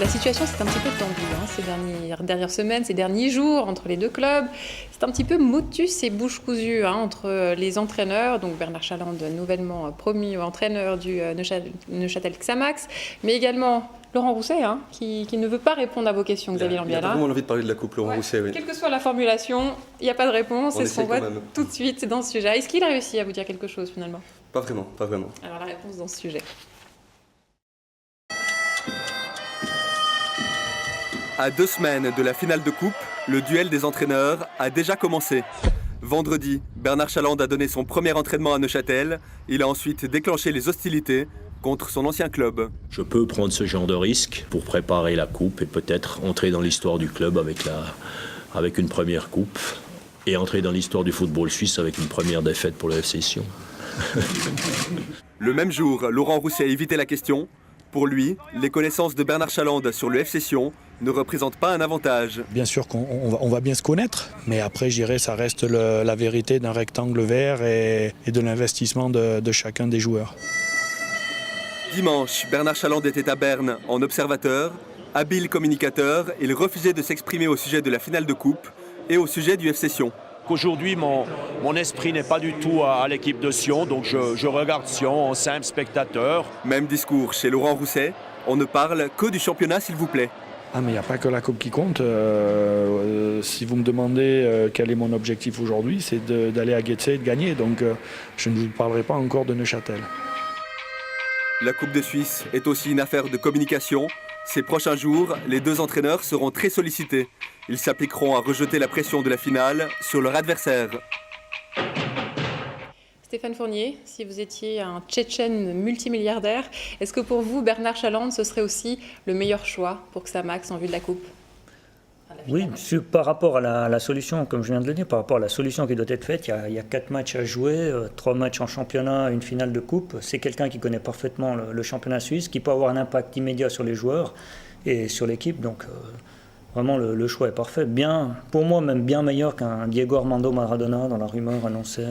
La situation s'est un petit peu tendue ces dernières semaines, ces derniers jours entre les deux clubs. C'est un petit peu motus et bouche cousue entre les entraîneurs, donc Bernard Chalande, nouvellement promu entraîneur du Neuchâtel Xamax, mais également Laurent Rousset, qui ne veut pas répondre à vos questions, Xavier Lambiala. Il a vraiment envie de parler de la coupe, Laurent Rousset, oui. Quelle que soit la formulation, il n'y a pas de réponse, c'est ce qu'on voit même tout de suite dans ce sujet. Est-ce qu'il a réussi à vous dire quelque chose finalement? Pas vraiment, pas vraiment. Alors la réponse dans ce sujet. À 2 semaines de la finale de coupe, le duel des entraîneurs a déjà commencé. Vendredi, Bernard Chalande a donné son premier entraînement à Neuchâtel. Il a ensuite déclenché les hostilités contre son ancien club. Je peux prendre ce genre de risque pour préparer la coupe et peut-être entrer dans l'histoire du club avec une première coupe et entrer dans l'histoire du football suisse avec une première défaite pour le FC Sion. Le même jour, Laurent Rousset a évité la question. Pour lui, les connaissances de Bernard Chalande sur le FC Sion ne représentent pas un avantage. Bien sûr qu'on va bien se connaître, mais après, je dirais, ça reste la vérité d'un rectangle vert et de l'investissement de chacun des joueurs. Dimanche, Bernard Chalande était à Berne en observateur. Habile communicateur, il refusait de s'exprimer au sujet de la finale de coupe et au sujet du FC Sion. Aujourd'hui, mon esprit n'est pas du tout à l'équipe de Sion, donc je regarde Sion en simple spectateur. Même discours chez Laurent Rousset. On ne parle que du championnat, s'il vous plaît. Ah, mais il n'y a pas que la coupe qui compte. Si vous me demandez quel est mon objectif aujourd'hui, c'est d'aller à Getse et de gagner. Donc je ne vous parlerai pas encore de Neuchâtel. La Coupe de Suisse est aussi une affaire de communication. Ces prochains jours, les deux entraîneurs seront très sollicités. Ils s'appliqueront à rejeter la pression de la finale sur leur adversaire. Stéphane Fournier, si vous étiez un Tchétchène multimilliardaire, est-ce que pour vous, Bernard Chalande, ce serait aussi le meilleur choix pour Xamax en vue de la Coupe? Oui, par rapport à la solution, comme je viens de le dire, par rapport à la solution qui doit être faite, il y a 4 matchs à jouer, 3 matchs en championnat, une finale de coupe. C'est quelqu'un qui connaît parfaitement le championnat suisse, qui peut avoir un impact immédiat sur les joueurs et sur l'équipe. Donc vraiment, le choix est parfait. Bien, pour moi, même bien meilleur qu'un Diego Armando Maradona dans la rumeur annoncée